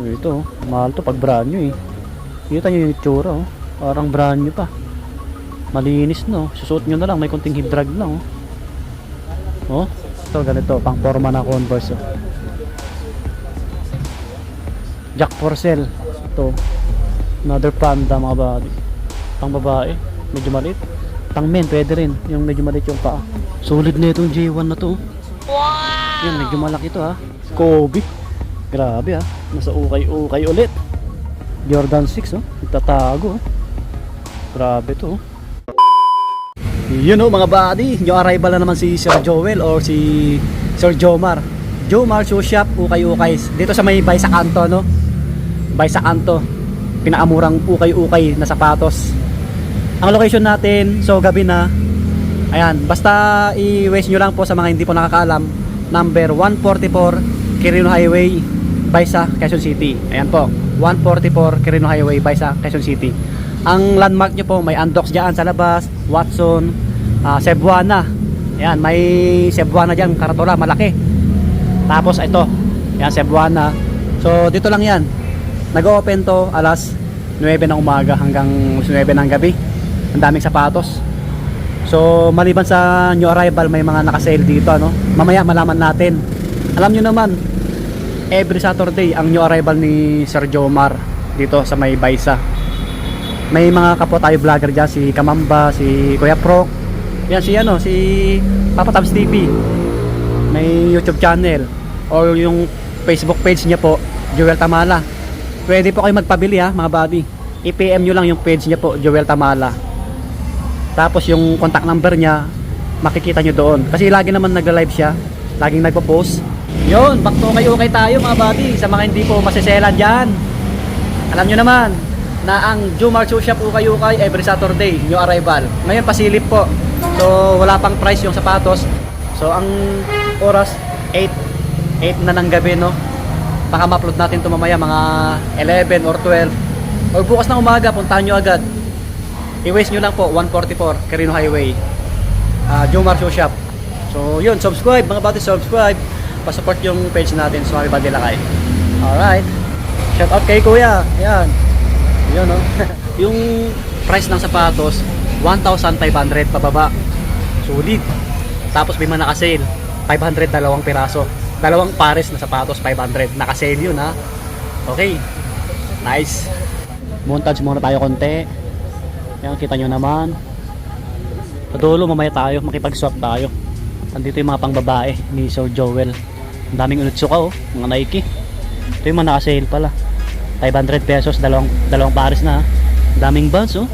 Ito, mahal to pag brand new eh. Kita nyo yung itsura oh. Parang brand new pa. Malinis no. Susuot nyo na lang, may konting hip drag lang oh. Oh, ito ganito, pang forma na Converse oh. Jack Purcell. Ito, another Panda mga body. Pang babae, medyo maliit. Pang men, pwede rin. Yung medyo maliit yung paa. Solid na itong J1 na to. Wow! Yan, medyo malaki to ha. Kobe. Grabe ha. Nasa ukay-ukay ulit. Jordan 6 oh. Nagtatago oh. Grabe to oh. Yun oh mga buddy. Yung arrival na naman si Sir Joel or si Sir Jomar. Jomar Shoe Shop, ukay-ukay. Dito sa may Bay sa Kanto no. Bay sa Kanto. Pinakamurang ukay-ukay na sapatos. Ang location natin, so gabi na. Ayan, basta i-waste nyo lang po sa mga hindi po nakakaalam. Number 144 Quirino Highway, Baysa, Quezon City. Ayan po, 144 Quirino Highway, Baysa, Quezon City. Ang landmark nyo po, may Andox dyan sa labas, Watson, Cebuana. Ayan, may Cebuana dyan, Caratola, malaki. Tapos ito, ayan, Cebuana. So dito lang yan. Nag-open to alas 9 ng umaga hanggang 9 ng gabi. Ang daming sapatos. So maliban sa new arrival, may mga naka-sale dito ano. Mamaya malaman natin. Alam nyo naman, every Saturday ang new arrival ni Sir Jomar dito sa may Baysa. May mga kapwa tayo vlogger dyan, si Kamamba, si Kuya Pro. Yan si ano, si Papa Tabs TV. May YouTube channel or yung Facebook page niya po, Joel Tamala. Pwede po kayo magpabili ha mga buddy. I-PM nyo lang yung page niya po, Joel Tamala. Tapos yung contact number niya, makikita nyo doon. Kasi lagi naman nagla-live siya, laging nagpo-post. Yun, back to okay tayo mga buddy. Sa mga hindi po masiselan dyan, alam nyo naman na ang Jomar Shoe Shop ukay-ukay every Saturday, new arrival. Ngayon pasilip po. So wala pang price yung sapatos. So ang oras 8 na ng gabi no. Baka ma-upload natin ito mamaya mga 11 or 12 or bukas ng umaga, puntahan nyo agad. I-waste nyo lang po 144 Quirino Highway, Jomar Shoe Shop. So yun, subscribe mga buddy, subscribe, pa-support yung page natin sa mga Badilakay. Alright, shout out kay kuya. Ayan, yun no. Yung price ng sapatos 1,500 pababa, sulit. Tapos may mga naka-sale 500, dalawang piraso, dalawang pares na sapatos 500, naka-sale yun ha. Okay, nice. Montage muna tayo konti. Yan, kita nyo naman sa dulo, mamaya tayo makipag-swap tayo. Andito yung mga pangbabae ni Sir Joel. Ang daming Onitsuka oh, mga Nike. Ito yung mga naka-sale pala, 500 pesos, dalawang pares na ha. Ang daming Vans oh.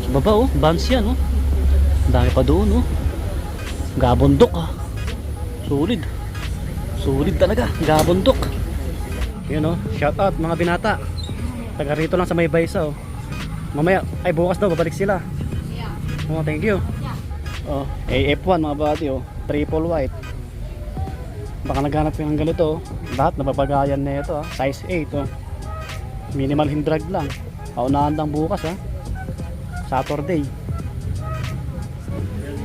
Sa baba oh, Vans yan oh. Ang dami pa doon oh. Gabondok ah. Solid. Solid talaga, Gabondok. Yun oh, shout out mga binata. Taga rito lang sa may Baysa oh. Mamaya, ay bukas daw babalik sila. Oh, thank you. Oh, AF1 mga buddy oh, triple white. Baka naghanap kayo ng ganito oh. Lahat napapagayan na ito ah. Size 8 oh. Minimal hand drag lang. Paunahan lang bukas ah. Saturday.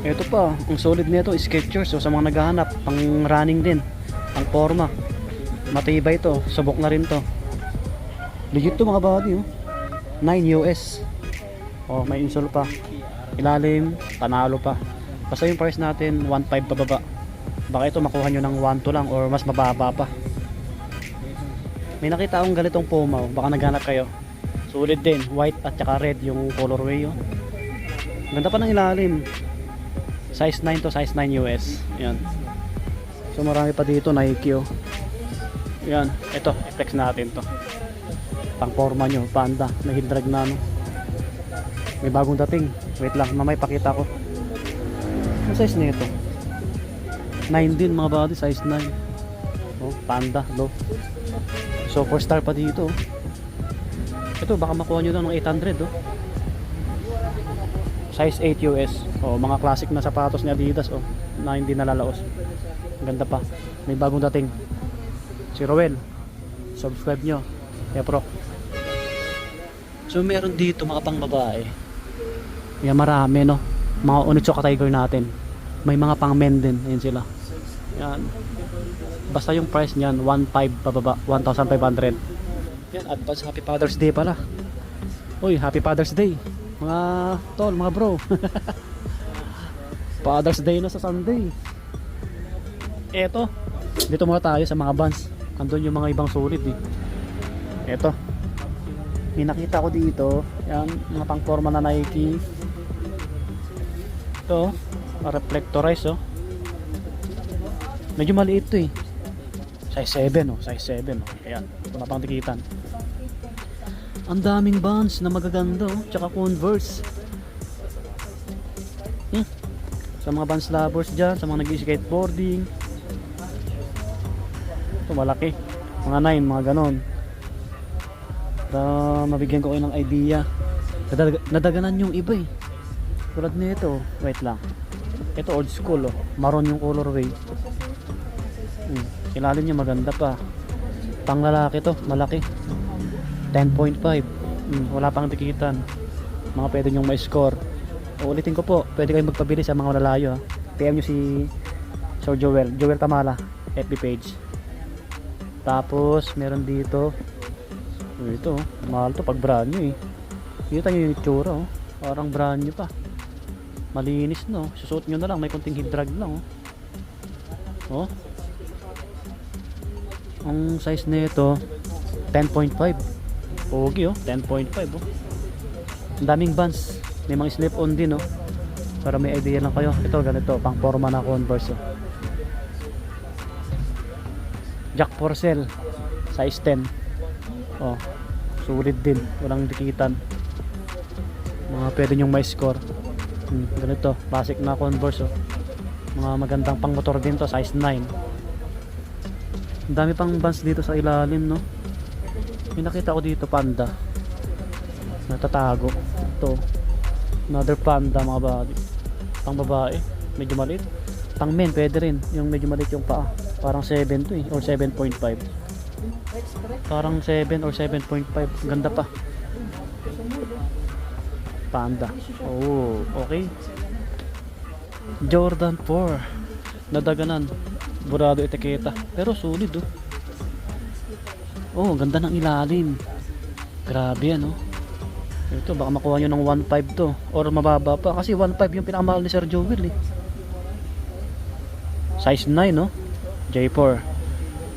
Ito pa, ang solid nito, Skechers so sa mga naghahanap, pang running din, pang forma. Matibay ito, subok na rin to. Legit to mga buddy oh. 9 US. Oh, may insole pa. Ilalim, panalo pa. Basta yung price natin 1.5 pababa. Baka ito makuha nyo ng 1.2 lang or mas mababa pa. May nakita akong ganitong Puma oh. Baka naghanap kayo. Solid din, white at saka red yung colorway oh. Ganda pa ng ilalim. Size 9 to size 9 US. Yan. So marami pa dito Nike oh. Yan, ito, flex natin to. Pang forma nyo, Panda, may heel drag na no. May bagong dating. Wait lang, mamay pakita ko. Ang size nito 9 din mga buddy, size 9. Oh, Panda, low. So 4 star pa dito oh. Ito baka makuha nyo lang ng 800 oh. Size 8 US. Oh, mga classic na sapatos ni Adidas oh, na hindi nalalaos. Ang ganda pa. May bagong dating. Si Roel. Subscribe nyo. Yeah, pro. So meron dito mga pang babae. Yan marami no. Mga Onitsuka Tiger natin. May mga pang men din. Ayan sila. Yan. Basta yung price niyan 1.5 pababa, 1,500. Yan, advance Happy Father's Day pala. Uy, Happy Father's Day mga tol, mga bro. Father's Day na sa Sunday. Eto, dito muna tayo sa mga Vans. Andun yung mga ibang sulit eh. Eto, may nakita ko dito, yan, mga pang-forma na Nike. Ito, reflectorize oh. Medyo maliit to eh. Size 7 oh, size 7 oh. Ayan, wala pang tikitan. Ang daming Vans na magaganda oh, tsaka Converse. Sa mga Vans lovers dyan, sa mga nag-skateboarding. Ito malaki, mga 9, mga ganon. Para mabigyan ko kayo ng idea. Nadaganan yung iba eh. Tulad nito, wait lang. Ito old school oh, maroon yung colorway. Ilalim niya maganda pa. Pang lalaki to, malaki. 10.5. Wala pang tikitan. Mga pwede nyong ma-score. Ulitin ko po, pwede kayong magpabili sa mga malalayo. PM nyo si Sir Joel Tamala, FB page. Tapos meron dito. Ito, mahal to pag brand new eh. Kita nyo yung itsura oh. Parang brand new pa. Malinis no. Susuot nyo na lang, may konting head drag lang oh. Oh. Ang size nito 10.5. Pogi oh, 10.5 oh. Ang daming Vans. May mga slip on din oh. Para may idea lang kayo. Ito ganito, pang forma na Converse oh. Jack Purcell size 10 oh. Sulit din, walang dikitan. Mga pwede nyong may score. Ganito, classic na Converse oh. Mga magandang pang motor din to, size 9. Ang dami pang Vans dito sa ilalim no. May nakita ko dito Panda. Natatago. Ito. Another Panda mga body. Pang babae, medyo maliit. Pang men pwede rin, yung medyo maliit yung paa. Parang 7 to eh, or 7.5. Parang 7 or 7.5. Ganda pa. Panda. Oh, okay. Jordan 4. Nadaganan. Burado etiketa. Pero solid oh. Oh, ganda ng ilalim. Grabe yan oh. Ito baka makuha nyo ng 1.5 to. Or mababa pa. Kasi 1.5 yung pinakamahal ni Sir Joel eh. Size 9 no. J4.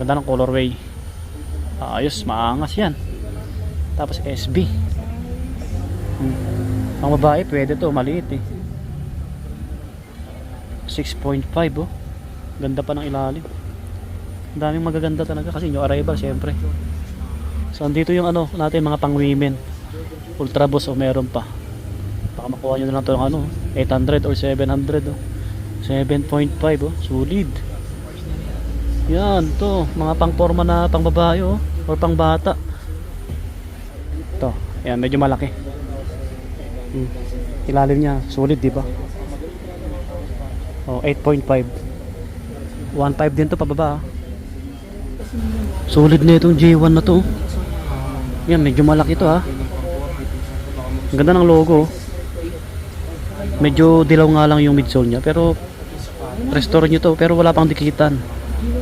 Ganda ng colorway. Ayos, maangas yan. Tapos SB. Ang babae pwede to, maliit eh. 6.5 oh. Ganda pa ng ilalim. Ang daming magaganda talaga kasi yung arrival syempre. So andito yung ano natin mga pang women. Ultra Boost o meron pa. Baka makuha nyo na lang ito ng ano 800 or 700 oh. 7.5 oh, solid. Yan to, mga pang forma na pang babae oh, or pang bata. Ito, yan medyo malaki. Ilalim niya, solid di ba? Oh, 8.5. 1.5 din to pababa. Solid na itong J1 na to. Yan, medyo malaki to ha. Ang ganda ng logo. Medyo dilaw nga lang yung midsole niya, pero restore nyo to, pero wala pang dikitan.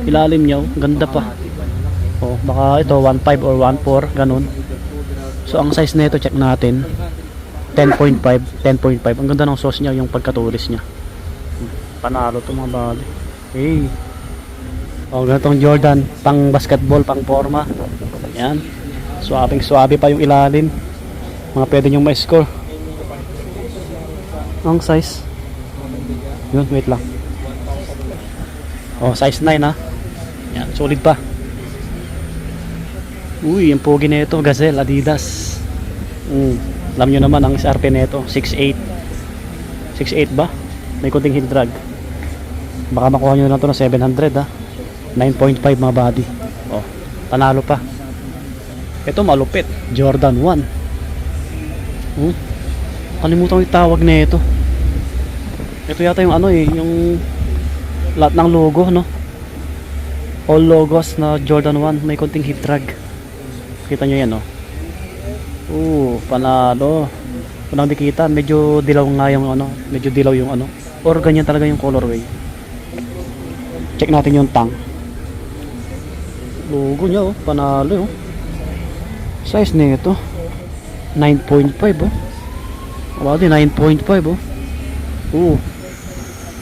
Ilalim niya, ganda pa. Oh, baka ito 1.5 or 1.4 ganun. So ang size nito check natin 10.5, 10.5. Ang ganda ng sauce niya, yung pagkatulis niya. Panalo to mga bali. Hey. Oh, ganitong Jordan, pang basketball, pang forma. Yan. Suwabing-suwabe pa yung ilalim. Mga pwede nyong ma-score. Ang size. Yun, wait lang. Oh, size 9 ha. Yan, solid pa. Uy, yung pogi nito, Gazelle, Adidas. Alam nyo naman, ang SRP nito, 6.8. 6.8 ba? May kunting heel drag. Baka makuha nyo na ito ng 700 ha. 9.5 mga body. Oh, panalo pa. Ito malupit, Jordan 1. Kalimutan ko yung tawag na ito. Ito yata yung ano eh, yung lahat ng logo no. All logos na Jordan 1, may konting heat drag. Kita nyo yan no. Panalo. Walang dikita, medyo dilaw nga yung ano, medyo dilaw yung ano. Or ganyan talaga yung colorway. Check natin yung tang. Logo niya oh, panalo oh. Size nito 9.5 oh. Kabady 9.5 oh.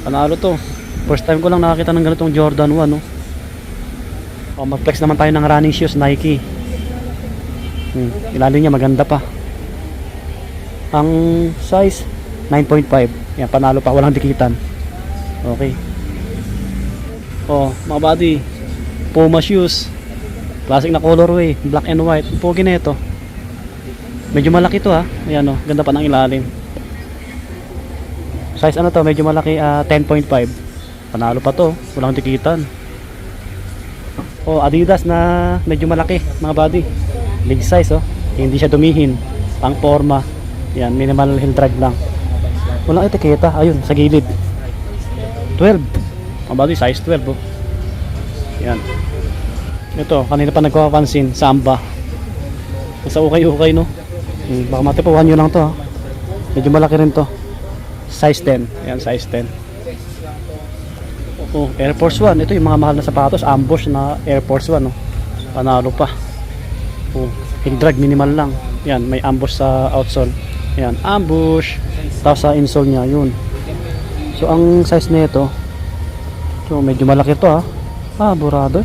Panalo to. First time ko lang nakakita ng ganitong Jordan 1 oh. Mag-flex naman tayo ng running shoes Nike. Ilalim niya maganda pa. Ang size 9.5. Yan, panalo pa, walang dikitan. Okay. Mga buddy, Puma shoes. Classic na colorway, black and white. Pogi na ito. Medyo malaki to ha. Ayan oh, ganda pa ng ilalim. Size ano to, medyo malaki, 10.5. Panalo pa to, walang dikitan. Adidas na medyo malaki, mga buddy. Big size oh. Hindi siya dumihin. Pang forma. Yan, minimal heel drag lang. Walang etiketa, ayun, sa gilid. 12. Mga buddy, size 12 oh. Yan. Ito, kanina pa nagpapansin, Samba. Nasa ukay-ukay no. Baka matipuhan nyo lang to ha. Medyo malaki rin to. Size 10. Yan, size 10. Air Force 1. Ito yung mga mahal na sapatos. Ambush na Air Force 1 no. Panalo pa. Heel drag minimal lang. Yan, may ambush sa outsole. Yan, ambush. Tapos sa insole niya, yun. So ang size nito, so medyo malaki to ha. Burado.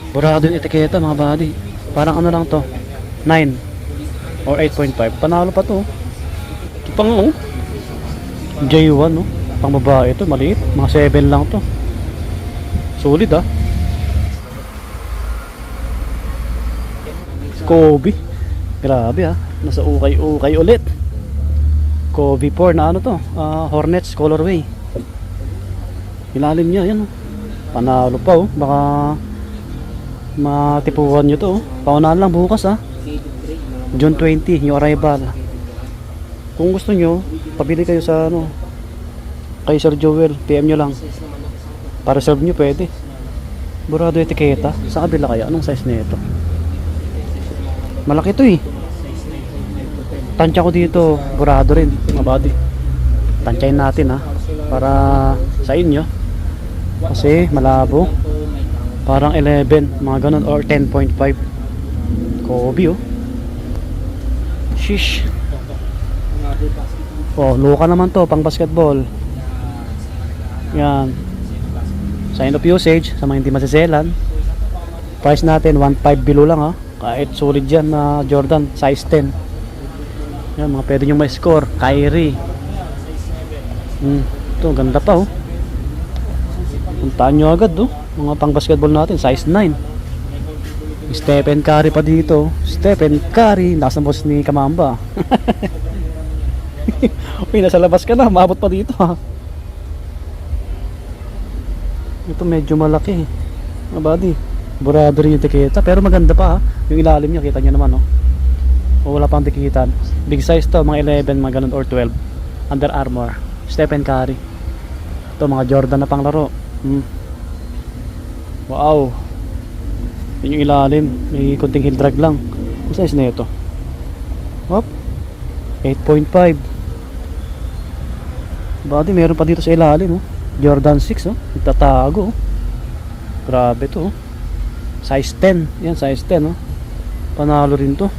Burado yung etiketa mga buddy. Parang ano lang to, 9 or 8.5. Panalo pa to. Ito pang J1 no. Pang babae ito, maliit. Mga 7 lang to. Solid ha. Kobe. Grabe ha. Nasa ukay-ukay ulit. Kobe 4 na ano to, Hornets colorway. Ilalim niya, yan oh. Panalo pa oh. Baka matipuhan nyo to oh. Paunahan lang bukas ha. June 20 yung arrival. Kung gusto nyo, pabili kayo sa ano, kay Sir Joel, PM nyo lang. Para serve nyo pwede. Burado etiketa. Sa kabila kaya, anong size nito? Malaki to eh. Tansya ko dito, burado rin mga buddy. Tansyahin natin ha, para sa inyo. Kasi malabo. Parang 11, mga ganun, or 10.5. Kobe oh. Shish. Luka naman to, pang basketball. Yan. Sign of usage, sa mga hindi masiselan. Price natin, 1.5 below lang ha. Kahit solid yan na Jordan, size 10. Yan, mga pwede nyo may score. Kyrie. Ito, ganda pa oh. Puntaan nyo agad oh. Mga pang basketball natin, size 9. Stephen Curry pa dito. Stephen Curry, nasa boss ni Kamamba. Uy, nasa labas ka na, maabot pa dito ha. Ito medyo malaki mga buddy. Burado rin yung tiketa, pero maganda pa ha. Yung ilalim niya, kita nyo naman oh. Wala pang tikitan. Big size to, mga 11, mga ganun, or 12. Under Armour, Stephen Curry. Ito mga Jordan na panglaro. Wow. Yun yung ilalim, may kunting heel drag lang. Ang size na ito? 8.5. Buddy, meron pa dito sa ilalim oh. Jordan 6 oh. Nagtatago oh. Grabe to oh. Size 10. Yan, size 10 oh. Panalo rin to.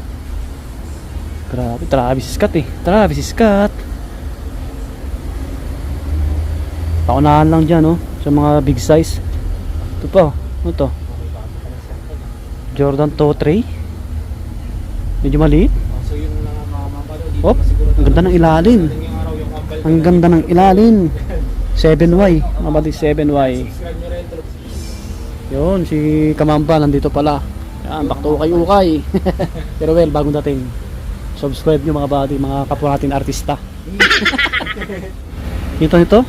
Grabe, Travis Scott eh. Travis Scott. Paunahan lang dyan oh, sa mga big size. Ito pa, ano to? Jordan 2-3. Medyo maliit. Ang ganda ng ilalim. Ang ganda ng ilalim. 7Y, mabali 7Y. Yun, si Kamamba nandito pala. Yan, back to ukay-ukay. Pero well, bagong dating. Subscribe nyo mga buddy, mga kapwa natin artista. Ito,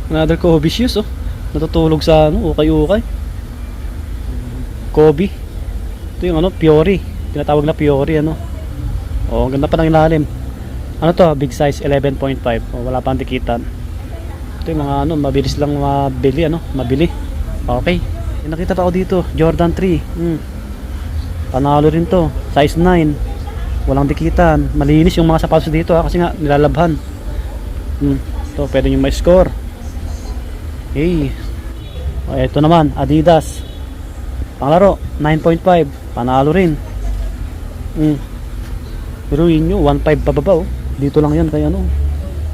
another Kobe shoes oh. Natutulog sa ano, ukay-ukay. Kobe. Ito yung ano, Fiori. Tinatawag na Fiori ano. Ang ganda pa ng ilalim. Ano to, big size 11.5. Wala pang tikitan. Ito yung mga ano, mabilis lang mabili ano, mabili. Okay. Nakita pa ako dito, Jordan 3. Panalo rin to, size 9. Walang dikitan. Malinis yung mga sapatos dito ha, kasi nga nilalabhan. Ito, pwede nyo may score. Hey. Ito naman, Adidas. Panglaro, 9.5. Panalo rin. Pero yun nyo, 1.5 pababa oh. Dito lang yan kaya ano,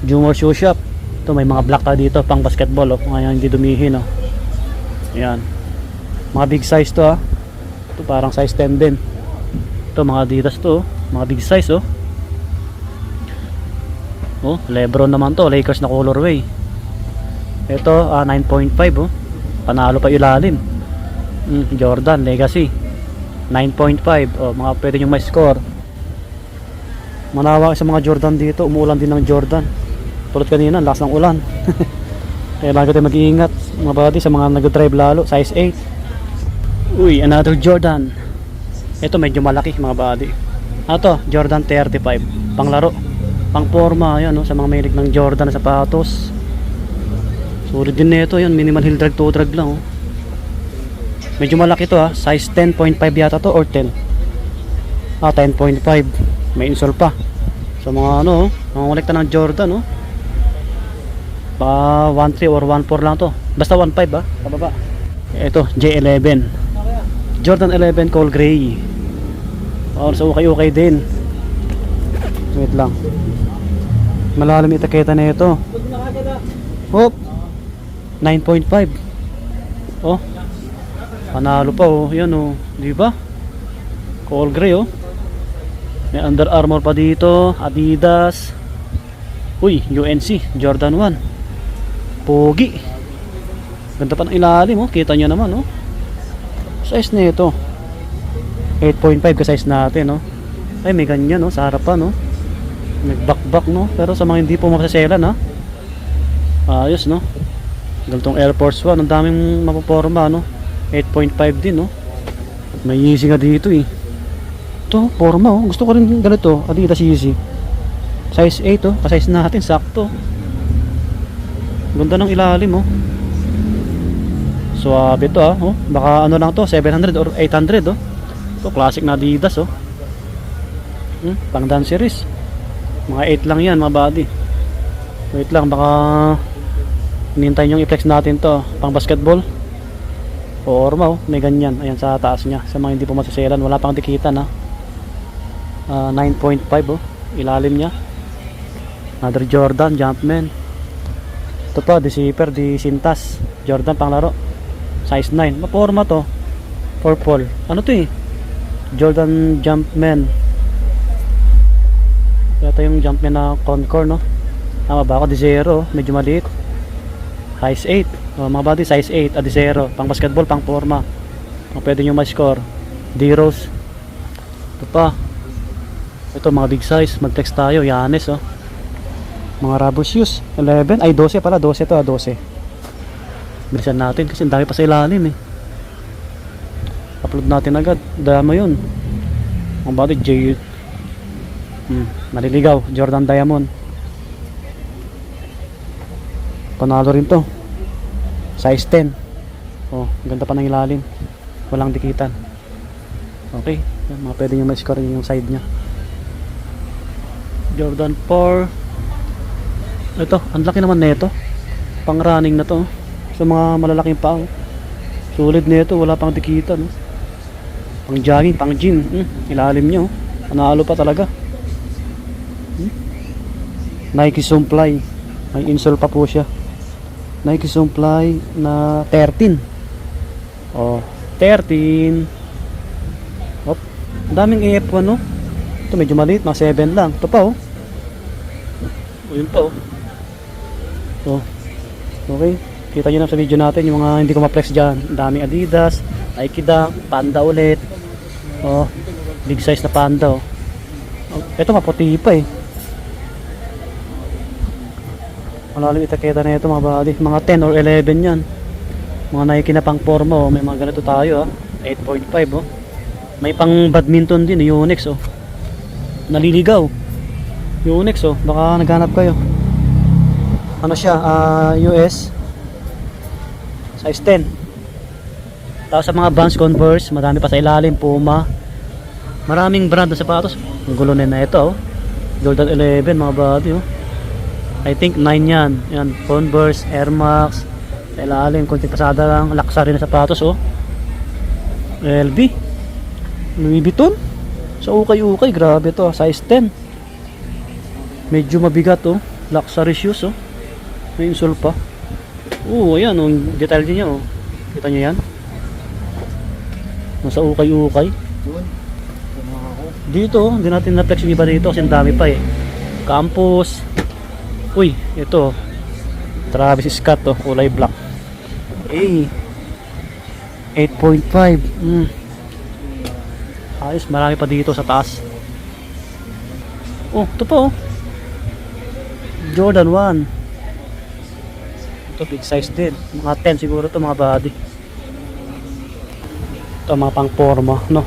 Junior Shoe Shop. Ito may mga black tayo dito pang basketball oh. Ngayon hindi dumihin oh. Ayan. Mga big size to ah. Ito parang size 10 din. Ito mga Adidas to oh. Mga big size oh. Oh, Lebron naman to, Lakers na colorway. Ito 9.5 oh. Panalo pa ilalim. Jordan Legacy 9.5 oh, mga pwede nyo may score. Manawa sa mga Jordan dito, umuulan din ng Jordan. Tulad kanina, lakas ng ulan. Kaya bago tayo mag-iingat mga buddy sa mga nag-drive lalo, size 8. Uy, another Jordan. Ito medyo malaki mga buddy. Ito, Jordan 35. Panglaro, pang forma, yan no, sa mga mahilig ng Jordan na sapatos. Sulit din nito, yan, minimal heel drag, toe drag lang oh. Medyo malaki to ha, size 10.5 yata to or 10. 10.5. May insole pa. So mga ano, mga kolekta ng Jordan oh. Baka 1.3 or 1.4 lang to. Basta 1.5 ah, pababa. Ito, J11. Jordan 11 Cold Gray. So okay din. Wait lang. Malalim itaketa na ito. Hop. 9.5. Oh. Panalo pa oh. Yan oh, di ba? Cold Gray oh. May Under Armour pa dito, Adidas. Uy, UNC, Jordan 1. Pogi. Ganda pa ng ilalim oh, kita nyo naman oh. Size nito 8.5 ka size natin oh. Ay may ganyan oh, sa harapan oh. Nagbakbak no, pero sa mga hindi po masaselan ha. Ayos no. Ganitong Air Force 1, ang daming mapoporma no. 8.5 din no. May Yeezy nga dito eh. Ito, forma oh. Gusto ko rin ganito, Adidas Yeezy. Size 8 oh, ka-size natin, sakto. Ganda ng ilalim oh. Suwabe to ah oh. Baka ano lang to, 700 or 800 oh. Ito, classic na Adidas oh. Pang dance series. Mga 8 lang yan mga buddy. Wait lang, baka hinihintay yung i-flex natin to. Pang basketball. Forma oh, may ganyan. Ayan sa taas nya. Sa mga hindi po masaselan, wala pang dikitan ha. 9.5 oh, ilalim nya. Another Jordan Jumpman. Ito pa, Deceiver, di Sintas. Jordan panglaro. Size 9. Maporma to. Purple. Ano to eh? Jordan Jumpman. Ito yung Jumpman na Concord no. Tama ba ako? Di-zero. Medyo maliit. Size 8. Mga body size 8. Di-zero. Pang basketball, pang forma. Pwede nyo ma-score. D-Rose. Ito pa. Ito mga big size. Mag-text tayo. Yanis oh. Mga rubber shoes. 11. Ay 12 pala. 12 to 12. Bilisan natin kasi ang dami pa sa ilalim eh. Upload natin agad. Dama yun. Mga body J. Maliligaw. Jordan Diamond. Panalo rin to. Size 10. Oh, ganda pa ng ilalim. Walang dikitan. Okay. Mga pwede nyo ma-score yung side nya. Jordan 4. Ito, ang laki naman nito. Pang running na to. Sa mga malalaking paa. Sulit nito, wala pang dikitan. Pang jogging, pang gym. Ilalim nyo. Panalo pa talaga. Nike Supply. May insole pa po siya. Nike Supply na 13. Oh, 13. Hop. Ang daming AF1 no. Ito medyo maliit, mga 7 lang. Ito pa oh. Yun pa oh. Oh. Okay. Kita nyo na sa video natin yung mga hindi ko ma-flex dyan. Ang daming Adidas, Nike Dunk, Panda ulit. Oh, big size na Panda oh. Ito maputi pa eh. Malalim itaketa na ito mga buddy. Mga 10 or 11 yan. Mga Nike na pang forma oh. May mga ganito tayo ah. 8.5 oh. May pang badminton din, Yonex oh. Naliligaw. Yonex oh. Baka naghanap kayo. Ano siya? US size 10. Tapos sa mga Vans, Converse, marami pa sa ilalim, Puma. Maraming brand na sapatos. Ang gulo na ito oh. Jordan 11 mga buddy oh. I think 9 yan. Yan, Converse, Air Max. Sa ilalim, konting pasada lang. Laksa rin na sapatos oh. LV. Louis Vuitton. Sa ukay-ukay, grabe to, size 10. Medyo mabigat oh. Luxury shoes oh. May insole pa. Ayan oh, detail din niya oh. Kita niyo yan? Nasa ukay-ukay. Dito, hindi natin na-flex yung iba dito kasi ang dami pa eh. Campus. Uy, ito. Travis Scott oh, kulay black. 8.5. Ayos, marami pa dito sa taas. Oh, ito pa oh. Jordan 1. Ito big size din. Mga 10 siguro to mga body. Ito mga pang forma, no?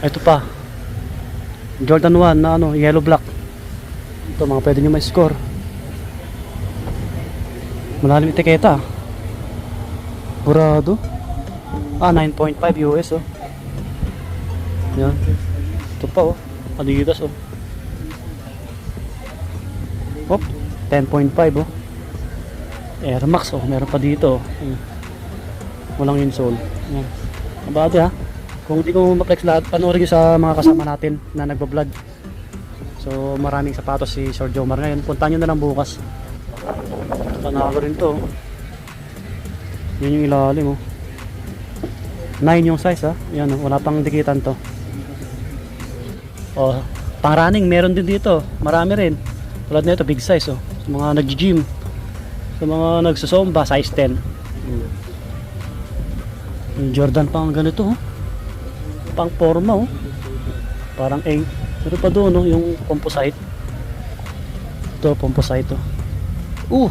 Ito pa. Jordan 1 na ano, yellow black. Ito mga pwede nyo may score. Malalim etiketa. Burado. 9.5 US oh. Yan. Ito pa oh. Adidas oh. 10.5 oh. Air Max oh. Meron pa dito oh. Walang insole. Yan. Mabati ha. Kung hindi ko ma-flex lahat, panoorin nyo sa mga kasama natin na nagbablog. So maraming sapatos si Sir Jomar ngayon. Puntahan nyo na lang bukas. Panalo rin to. Yun yung ilalim oh. 9 yung size ha. Yan oh. Wala pang dikitan to. Oh, pang running meron din dito. Marami rin. Tulad nito big size oh. Sa mga nag-gym, sa mga nagsusomba, size 10. Yung Jordan pang ganito oh. Pang forma oh. Parang 8. Pero pa doon oh, yung composite. Ito composite oh.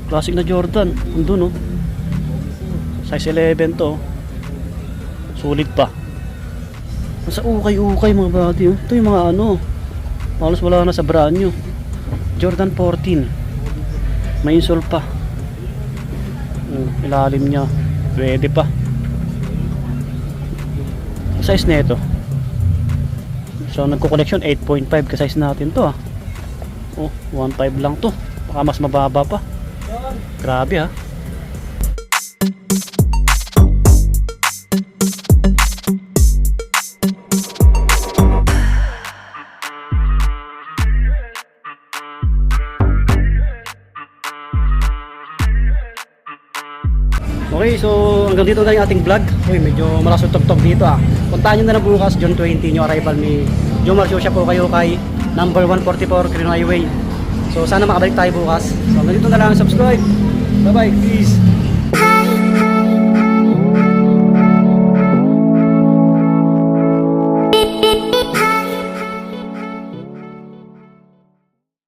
Classic na Jordan. Andun oh. Size 11 to. Sulit pa. Nasa ukay-ukay mga body oh. Ito yung mga ano. Halos wala na sa brand new. Jordan 14. May insole pa. Ilalim niya. Pwede pa. Size na ito. So nagko-collection 8.5 ka size natin to ah. Oh, 1.5 lang to. Baka mas mababa pa. Grabe ha. Okay, so hanggang dito na yung ating vlog. Uy, medyo malakas yung tugtog dito ah. Puntahan nyo na lang bukas, June 20, yung arrival ni Jomar Shosha po kayo kay number 144 Quirino Highway. So sana makabalik tayo bukas. So hanggang dito na lang, subscribe. Bye bye, peace.